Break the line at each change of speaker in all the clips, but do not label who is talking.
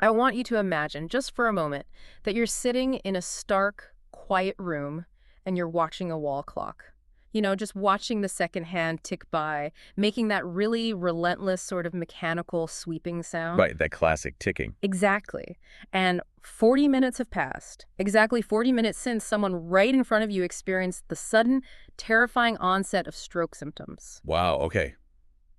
I want you to imagine, just for a moment, that you're sitting in a stark, quiet room and you're watching a wall clock. Just watching the second hand tick by, making that really relentless sort of mechanical sweeping sound.
Right, that classic ticking.
Exactly. And 40 minutes have passed. Exactly 40 minutes since someone right in front of you experienced the sudden, terrifying onset of stroke symptoms.
Wow, okay.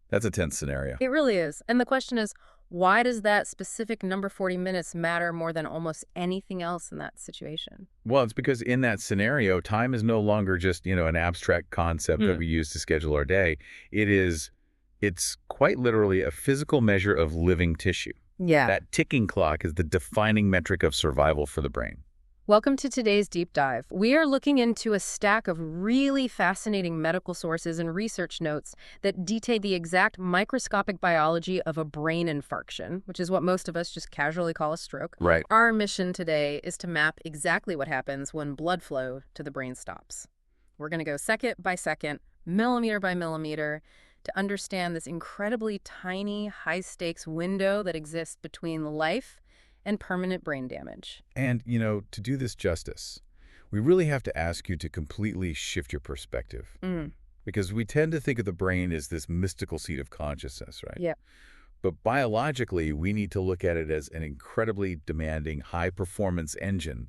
That's a tense scenario.
It really is. And the question is, why does that specific number 40 minutes matter more than almost anything else in that situation?
Well, it's because in that scenario, time is no longer just, an abstract concept that we use to schedule our day. It's quite literally a physical measure of living tissue.
Yeah.
That ticking clock is the defining metric of survival for the brain.
Welcome to today's deep dive. We are looking into a stack of really fascinating medical sources and research notes that detail the exact microscopic biology of a brain infarction, which is what most of us just casually call a stroke.
Right.
Our mission today is to map exactly what happens when blood flow to the brain stops. We're going to go second by second, millimeter by millimeter, to understand this incredibly tiny, high-stakes window that exists between life and permanent brain damage.
And, to do this justice, we really have to ask you to completely shift your perspective. Because we tend to think of the brain as this mystical seat of consciousness, right?
Yeah.
But biologically, we need to look at it as an incredibly demanding, high-performance engine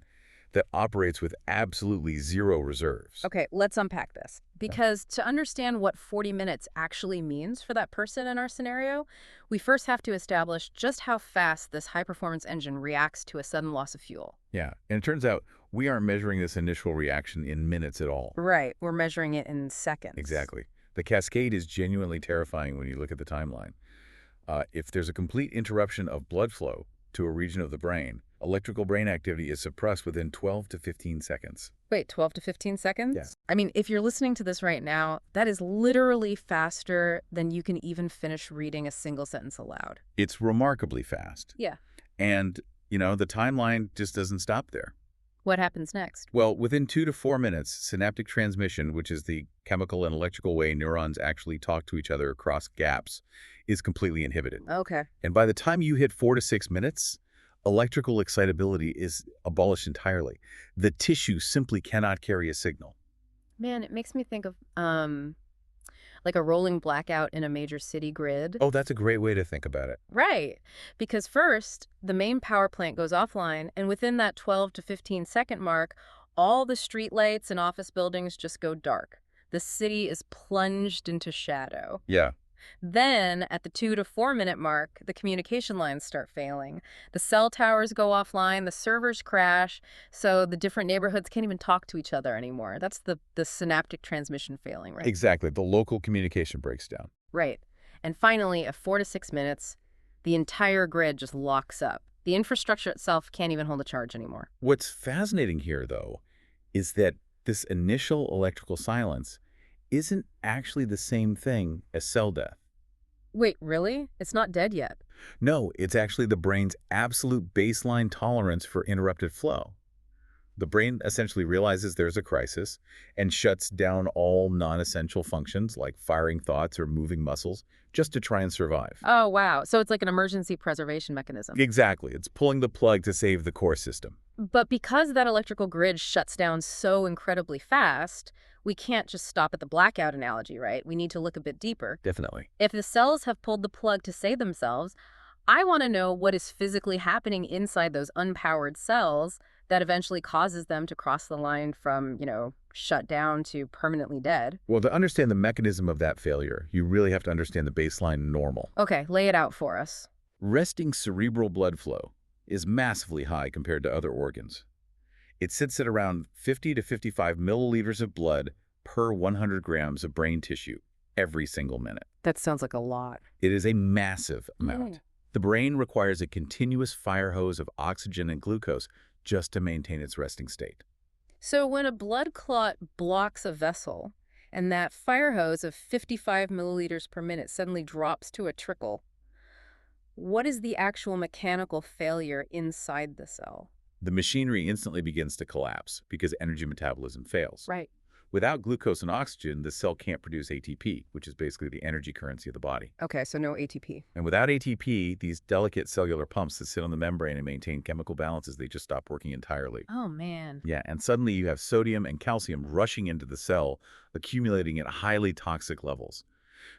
that operates with absolutely zero reserves.
Okay, let's unpack this. Because to understand what 40 minutes actually means for that person in our scenario, we first have to establish just how fast this high-performance engine reacts to a sudden loss of fuel.
Yeah, and it turns out we aren't measuring this initial reaction in minutes at all.
Right, we're measuring it in seconds.
Exactly. The cascade is genuinely terrifying when you look at the timeline. If there's a complete interruption of blood flow to a region of the brain, electrical brain activity is suppressed within 12 to 15 seconds.
Wait, 12 to 15 seconds?
Yes.
I mean, if you're listening to this right now, that is literally faster than you can even finish reading a single sentence aloud.
It's remarkably fast.
Yeah.
And, the timeline just doesn't stop there.
What happens next?
Well, within 2 to 4 minutes, synaptic transmission, which is the chemical and electrical way neurons actually talk to each other across gaps, is completely inhibited.
Okay.
And by the time you hit 4 to 6 minutes, electrical excitability is abolished entirely. The tissue simply cannot carry a signal.
Man, it makes me think of, like a rolling blackout in a major city grid.
Oh, that's a great way to think about it.
Right. Because first, the main power plant goes offline, and within that 12 to 15 second mark, all the streetlights and office buildings just go dark. The city is plunged into shadow.
Yeah.
Then, at the 2 to 4 minute mark, the communication lines start failing. The cell towers go offline, the servers crash, so the different neighborhoods can't even talk to each other anymore. That's the synaptic transmission failing, right?
Exactly. The local communication breaks down.
Right. And finally, at 4 to 6 minutes, the entire grid just locks up. The infrastructure itself can't even hold a charge anymore.
What's fascinating here, though, is that this initial electrical silence isn't actually the same thing as cell death.
Wait, really? It's not dead yet?
No, it's actually the brain's absolute baseline tolerance for interrupted flow. The brain essentially realizes there's a crisis and shuts down all non-essential functions like firing thoughts or moving muscles just to try and survive.
Oh, wow. So it's like an emergency preservation mechanism.
Exactly. It's pulling the plug to save the core system.
But because that electrical grid shuts down so incredibly fast, we can't just stop at the blackout analogy, right? We need to look a bit deeper.
Definitely.
If the cells have pulled the plug to save themselves, I want to know what is physically happening inside those unpowered cells that eventually causes them to cross the line from, shut down to permanently dead.
Well, to understand the mechanism of that failure, you really have to understand the baseline normal.
Okay, lay it out for us.
Resting cerebral blood flow is massively high compared to other organs. It sits at around 50 to 55 milliliters of blood per 100 grams of brain tissue every single minute.
That sounds like a lot.
It is a massive amount. The brain requires a continuous fire hose of oxygen and glucose just to maintain its resting state.
So when a blood clot blocks a vessel and that fire hose of 55 milliliters per minute suddenly drops to a trickle, what is the actual mechanical failure inside the cell?
The machinery instantly begins to collapse because energy metabolism fails.
Right.
Without glucose and oxygen, the cell can't produce ATP, which is basically the energy currency of the body.
Okay, so no ATP.
And without ATP, these delicate cellular pumps that sit on the membrane and maintain chemical balances, they just stop working entirely.
Oh, man.
Yeah, and suddenly you have sodium and calcium rushing into the cell, accumulating at highly toxic levels.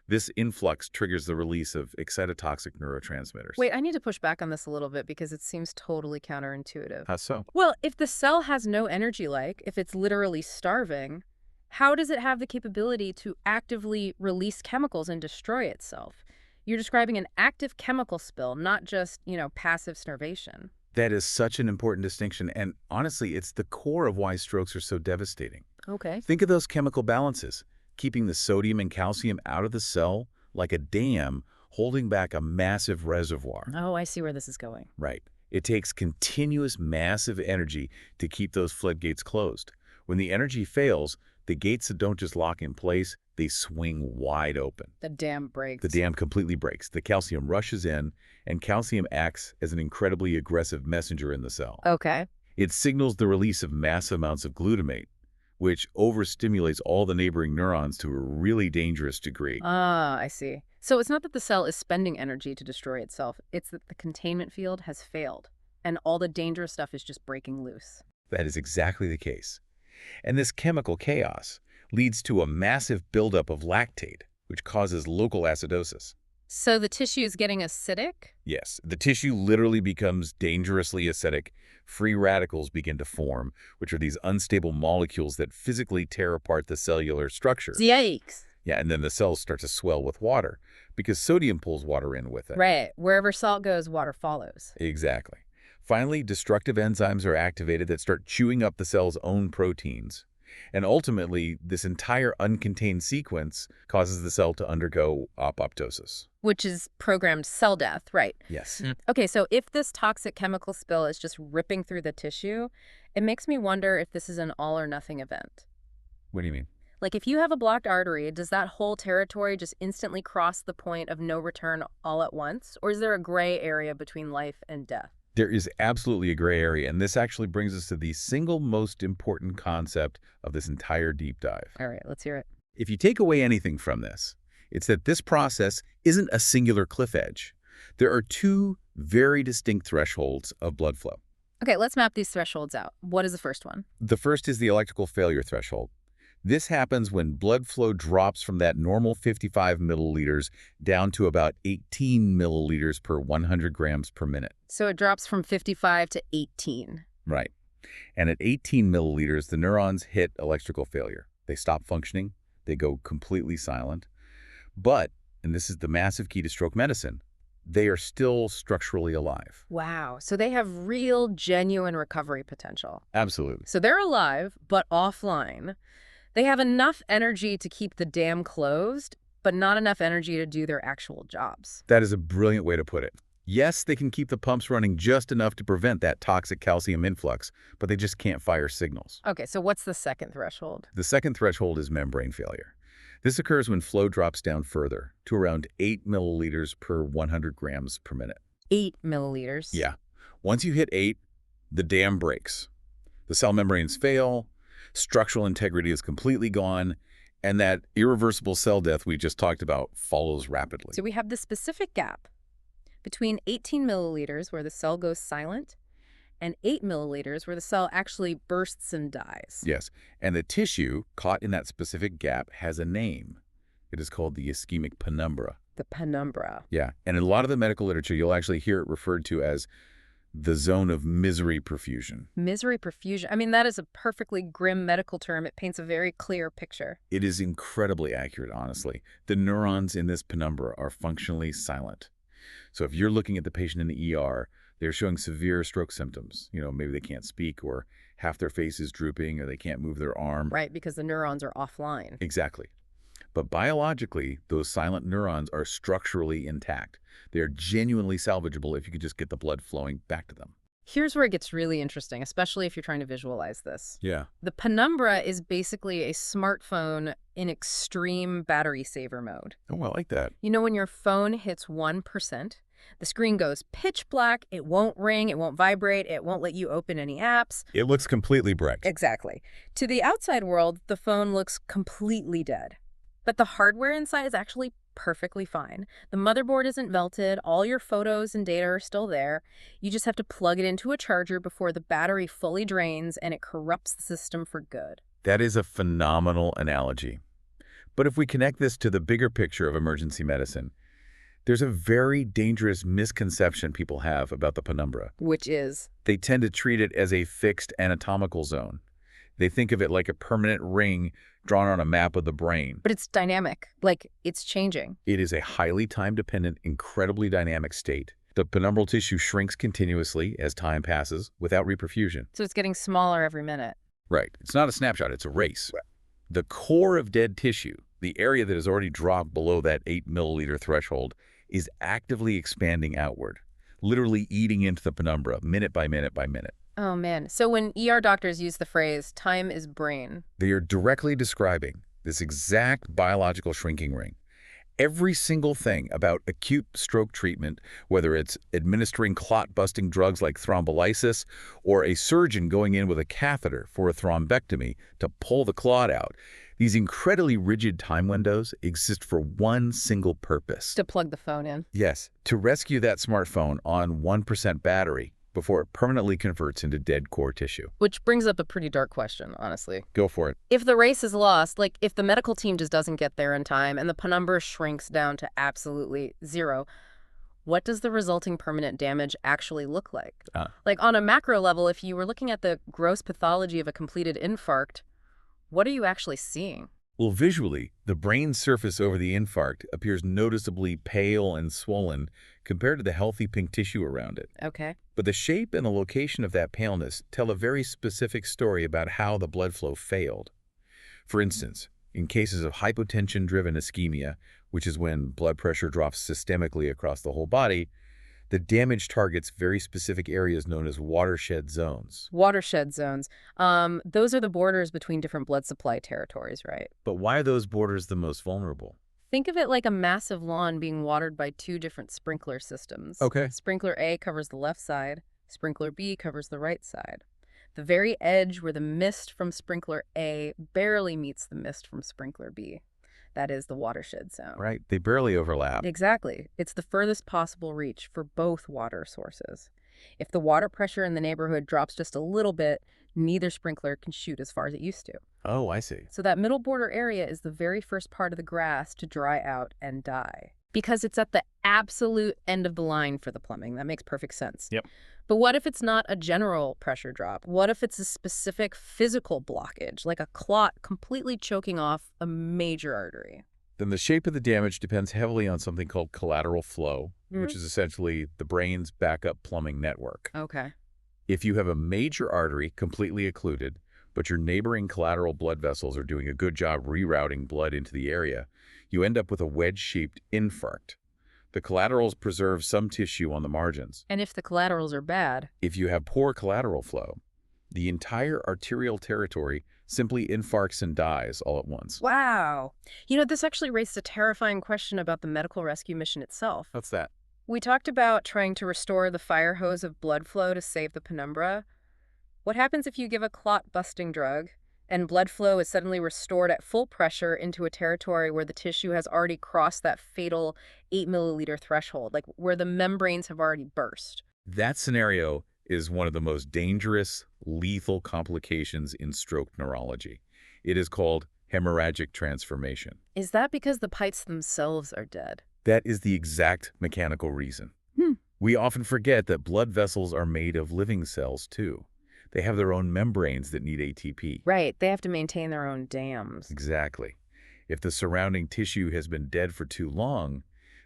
This influx triggers the release of excitotoxic neurotransmitters.
Wait, I need to push back on this a little bit because it seems totally counterintuitive.
How so?
Well, if the cell has no energy, if it's literally starving, how does it have the capability to actively release chemicals and destroy itself? You're describing an active chemical spill, not just, passive starvation.
That is such an important distinction, and honestly, it's the core of why strokes are so devastating.
Okay.
Think of those chemical balances, keeping the sodium and calcium out of the cell like a dam holding back a massive reservoir.
Oh, I see where this is going.
Right. It takes continuous massive energy to keep those floodgates closed. When the energy fails, the gates don't just lock in place, they swing wide open.
The dam breaks.
The dam completely breaks. The calcium rushes in, and calcium acts as an incredibly aggressive messenger in the cell.
Okay.
It signals the release of massive amounts of glutamate, which overstimulates all the neighboring neurons to a really dangerous degree.
Ah, I see. So it's not that the cell is spending energy to destroy itself, it's that the containment field has failed, and all the dangerous stuff is just breaking loose.
That is exactly the case. And this chemical chaos leads to a massive buildup of lactate, which causes local acidosis.
So the tissue is getting acidic?
Yes, the tissue literally becomes dangerously acidic. Free radicals begin to form, which are these unstable molecules that physically tear apart the cellular structure.
Yikes.
Yeah, and then the cells start to swell with water because sodium pulls water in with it.
Right. Wherever salt goes, water follows.
Exactly. Finally, destructive enzymes are activated that start chewing up the cell's own proteins. And ultimately, this entire uncontained sequence causes the cell to undergo apoptosis.
Which is programmed cell death, right?
Yes.
Okay, so if this toxic chemical spill is just ripping through the tissue, it makes me wonder if this is an all-or-nothing event.
What do you mean?
Like, if you have a blocked artery, does that whole territory just instantly cross the point of no return all at once? Or is there a gray area between life and death?
There is absolutely a gray area, and this actually brings us to the single most important concept of this entire deep dive.
All right, let's hear it.
If you take away anything from this, it's that this process isn't a singular cliff edge. There are two very distinct thresholds of blood flow.
Okay, let's map these thresholds out. What is the first one?
The first is the electrical failure threshold. This happens when blood flow drops from that normal 55 milliliters down to about 18 milliliters per 100 grams per minute.
So it drops from 55 to 18.
Right. And at 18 milliliters, the neurons hit electrical failure. They stop functioning. They go completely silent. But, and this is the massive key to stroke medicine, they are still structurally alive.
Wow, so they have real, genuine recovery potential.
Absolutely.
So they're alive, but offline. They have enough energy to keep the dam closed, but not enough energy to do their actual jobs.
That is a brilliant way to put it. Yes, they can keep the pumps running just enough to prevent that toxic calcium influx, but they just can't fire signals.
Okay, so what's the second threshold?
The second threshold is membrane failure. This occurs when flow drops down further to around 8 milliliters per 100 grams per minute.
8 milliliters?
Yeah. Once you hit 8, the dam breaks. The cell membranes fail, structural integrity is completely gone, and that irreversible cell death we just talked about follows rapidly.
So we have the specific gap between 18 milliliters, where the cell goes silent, and 8 milliliters, where the cell actually bursts and dies.
Yes, and the tissue caught in that specific gap has a name. It is called the ischemic penumbra.
The penumbra.
Yeah, and in a lot of the medical literature, you'll actually hear it referred to as the zone of misery perfusion.
Misery perfusion. I mean, that is a perfectly grim medical term. It paints a very clear picture.
It is incredibly accurate, honestly. The neurons in this penumbra are functionally silent. So if you're looking at the patient in the ER, they're showing severe stroke symptoms. Maybe they can't speak, or half their face is drooping, or they can't move their arm.
Right, because the neurons are offline.
Exactly. But biologically, those silent neurons are structurally intact. They are genuinely salvageable if you could just get the blood flowing back to them.
Here's where it gets really interesting, especially if you're trying to visualize this.
Yeah.
The penumbra is basically a smartphone in extreme battery saver mode.
Oh, I like that.
When your phone hits 1%, The screen goes pitch black, it won't ring, it won't vibrate, it won't let you open any apps.
It looks completely bricked.
Exactly. To the outside world, the phone looks completely dead. But the hardware inside is actually perfectly fine. The motherboard isn't melted, all your photos and data are still there. You just have to plug it into a charger before the battery fully drains and it corrupts the system for good.
That is a phenomenal analogy. But if we connect this to the bigger picture of emergency medicine, there's a very dangerous misconception people have about the penumbra.
Which is?
They tend to treat it as a fixed anatomical zone. They think of it like a permanent ring drawn on a map of the brain.
But it's dynamic, like it's changing.
It is a highly time-dependent, incredibly dynamic state. The penumbral tissue shrinks continuously as time passes without reperfusion.
So it's getting smaller every minute.
Right. It's not a snapshot, it's a race. Right. The core of dead tissue, the area that has already dropped below that 8 milliliter threshold, is actively expanding outward, literally eating into the penumbra minute by minute by minute.
Oh, man. So when ER doctors use the phrase, time is brain.
They are directly describing this exact biological shrinking ring. Every single thing about acute stroke treatment, whether it's administering clot-busting drugs like thrombolysis or a surgeon going in with a catheter for a thrombectomy to pull the clot out, these incredibly rigid time windows exist for one single purpose.
To plug the phone in.
Yes, to rescue that smartphone on 1% battery before it permanently converts into dead core tissue.
Which brings up a pretty dark question, honestly.
Go for it.
If the race is lost, like if the medical team just doesn't get there in time and the penumbra shrinks down to absolutely zero, what does the resulting permanent damage actually look like? Like on a macro level, if you were looking at the gross pathology of a completed infarct, what are you actually seeing?
Well, visually, the brain surface over the infarct appears noticeably pale and swollen compared to the healthy pink tissue around it.
Okay.
But the shape and the location of that paleness tell a very specific story about how the blood flow failed. For instance, in cases of hypotension-driven ischemia, which is when blood pressure drops systemically across the whole body, the damage targets very specific areas known as watershed zones.
Watershed zones. Those are the borders between different blood supply territories, right?
But why are those borders the most vulnerable?
Think of it like a massive lawn being watered by two different sprinkler systems.
Okay.
Sprinkler A covers the left side, sprinkler B covers the right side. The very edge where the mist from sprinkler A barely meets the mist from sprinkler B. That is the watershed zone.
Right, they barely overlap.
Exactly. It's the furthest possible reach for both water sources. If the water pressure in the neighborhood drops just a little bit, neither sprinkler can shoot as far as it used to.
Oh, I see.
So that middle border area is the very first part of the grass to dry out and die. Because it's at the absolute end of the line for the plumbing. That makes perfect sense.
Yep.
But what if it's not a general pressure drop? What if it's a specific physical blockage, like a clot completely choking off a major artery?
Then the shape of the damage depends heavily on something called collateral flow, which is essentially the brain's backup plumbing network.
Okay.
If you have a major artery completely occluded, but your neighboring collateral blood vessels are doing a good job rerouting blood into the area, you end up with a wedge-shaped infarct. The collaterals preserve some tissue on the margins.
And if the collaterals are bad?
If you have poor collateral flow, the entire arterial territory simply infarcts and dies all at once.
Wow. You know, this actually raised a terrifying question about the medical rescue mission itself.
What's that?
We talked about trying to restore the fire hose of blood flow to save the penumbra. What happens if you give a clot-busting drug and blood flow is suddenly restored at full pressure into a territory where the tissue has already crossed that fatal 8 milliliter threshold, like where the membranes have already burst?
That scenario is one of the most dangerous, lethal complications in stroke neurology. It is called hemorrhagic transformation.
Is that because the pipes themselves are dead?
That is the exact mechanical reason. We often forget that blood vessels are made of living cells, too. They have their own membranes that need ATP.
Right, they have to maintain their own dams.
Exactly. If the surrounding tissue has been dead for too long,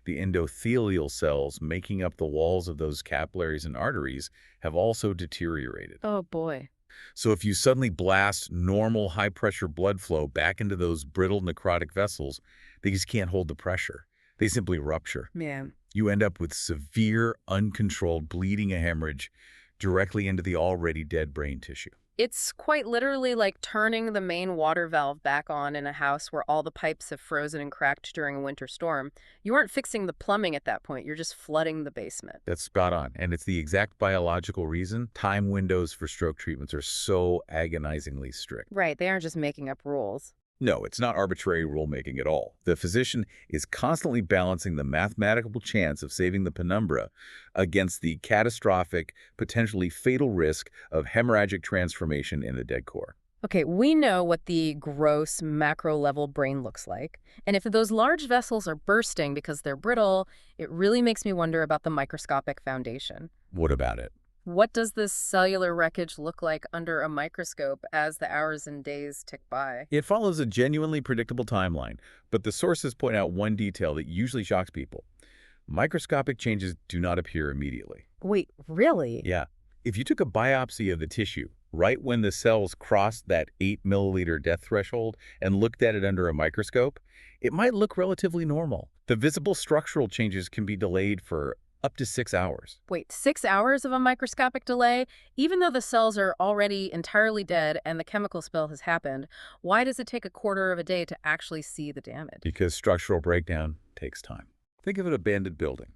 the endothelial cells making up the walls of those capillaries and arteries have also deteriorated.
Oh, boy.
So if you suddenly blast normal high-pressure blood flow back into those brittle necrotic vessels, they just can't hold the pressure. They simply rupture.
Man.
You end up with severe, uncontrolled bleeding and hemorrhage directly into the already dead brain tissue.
It's quite literally like turning the main water valve back on in a house where all the pipes have frozen and cracked during a winter storm. You aren't fixing the plumbing at that point, you're just flooding the basement.
That's spot on. And it's the exact biological reason time windows for stroke treatments are so agonizingly strict.
Right, they aren't just making up rules.
No, it's not arbitrary rulemaking at all. The physician is constantly balancing the mathematical chance of saving the penumbra against the catastrophic, potentially fatal risk of hemorrhagic transformation in the dead core.
Okay, we know what the gross macro-level brain looks like. And if those large vessels are bursting because they're brittle, it really makes me wonder about the microscopic foundation.
What about it?
What does this cellular wreckage look like under a microscope as the hours and days tick by?
It follows a genuinely predictable timeline, but the sources point out one detail that usually shocks people. Microscopic changes do not appear immediately.
Wait, really?
Yeah. If you took a biopsy of the tissue right when the cells crossed that 8 milliliter death threshold and looked at it under a microscope, it might look relatively normal. The visible structural changes can be delayed for up to 6 hours.
Wait, 6 hours of a microscopic delay? Even though the cells are already entirely dead and the chemical spill has happened, why does it take a quarter of a day to actually see the damage?
Because structural breakdown takes time. Think of an abandoned building.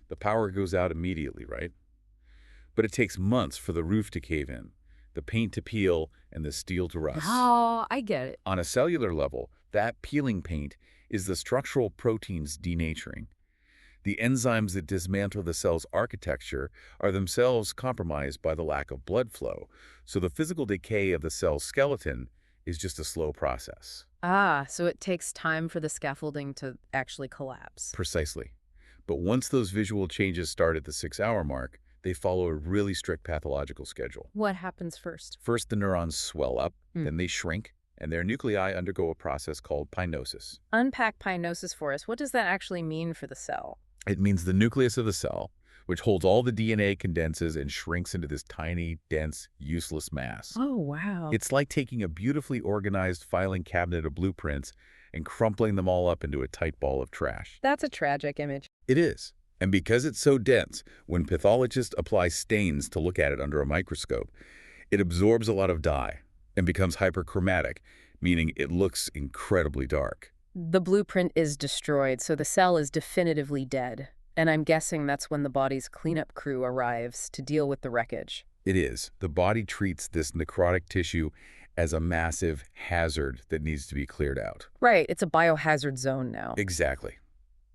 The power goes out immediately, right? But it takes months for the roof to cave in, the paint to peel, and the steel to rust.
Oh, I get it.
On a cellular level, that peeling paint is the structural proteins denaturing. The enzymes that dismantle the cell's architecture are themselves compromised by the lack of blood flow, so the physical decay of the cell's skeleton is just a slow process.
Ah, so it takes time for the scaffolding to actually collapse.
Precisely. But once those visual changes start at the 6-hour mark, they follow a really strict pathological schedule.
What happens first?
First, the neurons swell up, then they shrink, and their nuclei undergo a process called pinosis.
Unpack pinosis for us. What does that actually mean for the cell?
It means the nucleus of the cell, which holds all the DNA, condenses and shrinks into this tiny, dense, useless mass.
Oh, wow.
It's like taking a beautifully organized filing cabinet of blueprints and crumpling them all up into a tight ball of trash.
That's a tragic image.
It is. And because it's so dense, when pathologists apply stains to look at it under a microscope, it absorbs a lot of dye and becomes hyperchromatic, meaning it looks incredibly dark.
The blueprint is destroyed, so the cell is definitively dead. And I'm guessing that's when the body's cleanup crew arrives to deal with the wreckage.
It is. The body treats this necrotic tissue as a massive hazard that needs to be cleared out.
Right, it's a biohazard zone now.
Exactly.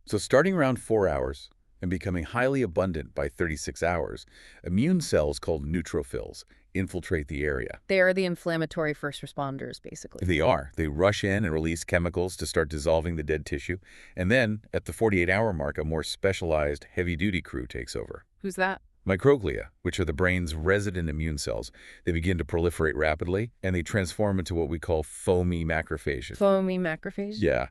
So starting around 4 hours and becoming highly abundant by 36 hours, immune cells called neutrophils infiltrate the area.
They are the inflammatory first responders, basically.
They are. They rush in and release chemicals to start dissolving the dead tissue. And then, at the 48-hour mark, a more specialized, heavy-duty crew takes over.
Who's that?
Microglia, which are the brain's resident immune cells, they begin to proliferate rapidly, and they transform into what we call foamy macrophages.
Foamy macrophage?
Yeah.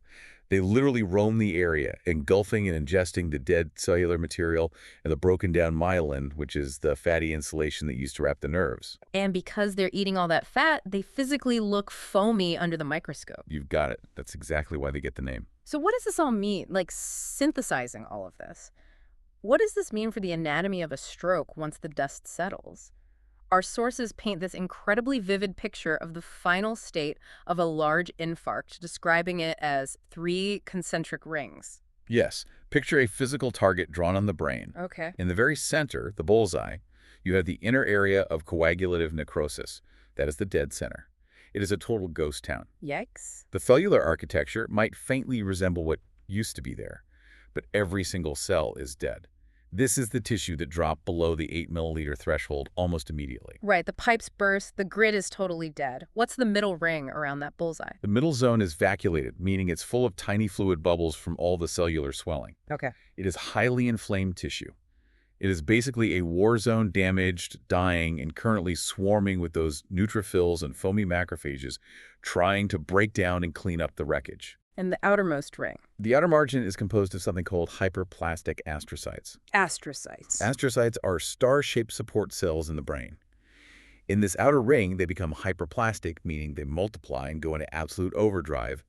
They literally roam the area, engulfing and ingesting the dead cellular material and the broken down myelin, which is the fatty insulation that used to wrap the nerves.
And because they're eating all that fat, they physically look foamy under the microscope.
You've got it. That's exactly why they get the name.
So what does this all mean, like synthesizing all of this? What does this mean for the anatomy of a stroke once the dust settles? Our sources paint this incredibly vivid picture of the final state of a large infarct, describing it as 3 concentric rings.
Yes, picture a physical target drawn on the brain.
Okay.
In the very center, the bullseye, you have the inner area of coagulative necrosis. That is the dead center. It is a total ghost town.
Yikes.
The cellular architecture might faintly resemble what used to be there, but every single cell is dead. This is the tissue that dropped below the 8 milliliter threshold almost immediately.
Right, the pipes burst, the grid is totally dead. What's the middle ring around that bullseye?
The middle zone is vacuolated, meaning it's full of tiny fluid bubbles from all the cellular swelling.
Okay.
It is highly inflamed tissue. It is basically a war zone, damaged, dying, and currently swarming with those neutrophils and foamy macrophages trying to break down and clean up the wreckage.
And the outermost ring?
The outer margin is composed of something called hyperplastic astrocytes.
Astrocytes.
Astrocytes are star-shaped support cells in the brain. In this outer ring, they become hyperplastic, meaning they multiply and go into absolute overdrive,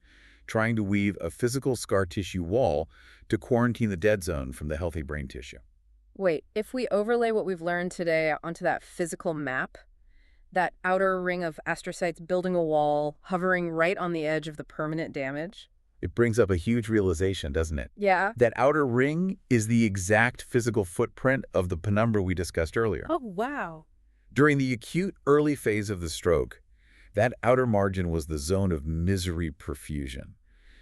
trying to weave a physical scar tissue wall to quarantine the dead zone from the healthy brain tissue.
Wait, if we overlay what we've learned today onto that physical map, That outer ring of astrocytes building a wall, hovering right on the edge of the permanent damage.
It brings up a huge realization, doesn't it?
Yeah.
That outer ring is the exact physical footprint of the penumbra we discussed earlier.
Oh, wow.
During the acute early phase of the stroke, that outer margin was the zone of misery perfusion.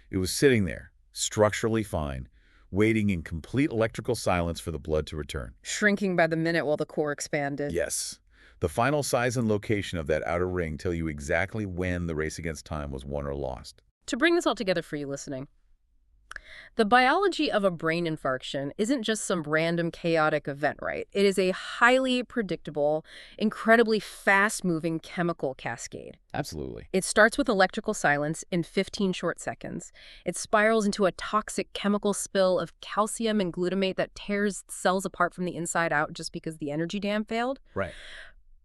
It was sitting there, structurally fine, waiting in complete electrical silence for the blood to return.
Shrinking by the minute while the core expanded.
Yes. The final size and location of that outer ring tell you exactly when the race against time was won or lost.
To bring this all together for you listening, the biology of a brain infarction isn't just some random chaotic event, right? It is a highly predictable, incredibly fast-moving chemical cascade.
Absolutely.
It starts with electrical silence in 15 short seconds. It spirals into a toxic chemical spill of calcium and glutamate that tears cells apart from the inside out just because the energy dam failed.
Right.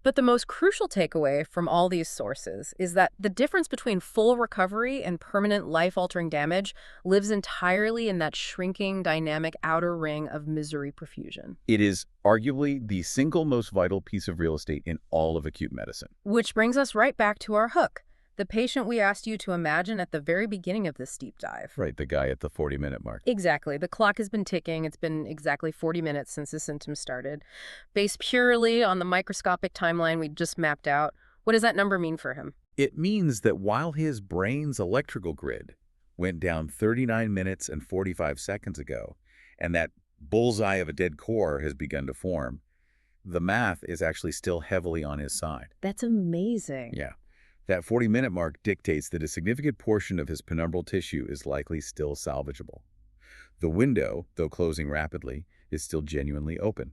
But the most crucial takeaway from all these sources is that the difference between full recovery and permanent life-altering damage lives entirely in that shrinking, dynamic outer ring of misery perfusion.
It is arguably the single most vital piece of real estate in all of acute medicine.
Which brings us right back to our hook, the patient we asked you to imagine at the very beginning of this deep dive.
Right, the guy at the 40-minute mark.
Exactly. The clock has been ticking. It's been exactly 40 minutes since the symptoms started. Based purely on the microscopic timeline we just mapped out, what does that number mean for him?
It means that while his brain's electrical grid went down 39 minutes and 45 seconds ago, and that bullseye of a dead core has begun to form, the math is actually still heavily on his side.
That's amazing.
Yeah. That 40-minute mark dictates that a significant portion of his penumbral tissue is likely still salvageable. The window, though closing rapidly, is still genuinely open.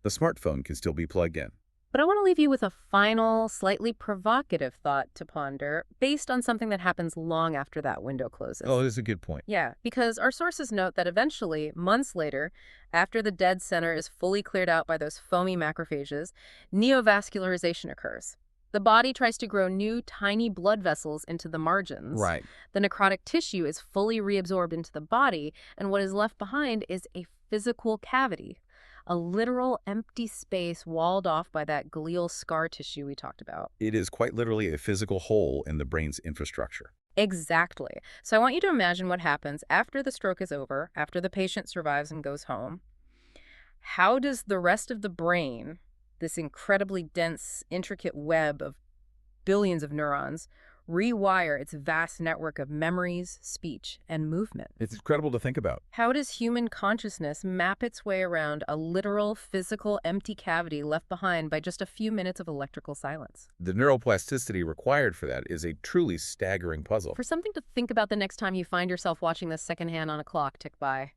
The smartphone can still be plugged in.
But I want to leave you with a final, slightly provocative thought to ponder based on something that happens long after that window closes.
Oh, that's a good point.
Yeah, because our sources note that eventually, months later, after the dead center is fully cleared out by those foamy macrophages, neovascularization occurs. The body tries to grow new, tiny blood vessels into the margins.
Right.
The necrotic tissue is fully reabsorbed into the body, and what is left behind is a physical cavity, a literal empty space walled off by that glial scar tissue we talked about.
It is quite literally a physical hole in the brain's infrastructure.
Exactly. So I want you to imagine what happens after the stroke is over, after the patient survives and goes home. How does the rest of the brain, this incredibly dense, intricate web of billions of neurons, rewire its vast network of memories, speech, and movement?
It's incredible to think about.
How does human consciousness map its way around a literal, physical, empty cavity left behind by just a few minutes of electrical silence?
The neuroplasticity required for that is a truly staggering puzzle.
For something to think about the next time you find yourself watching the second hand on a clock tick by.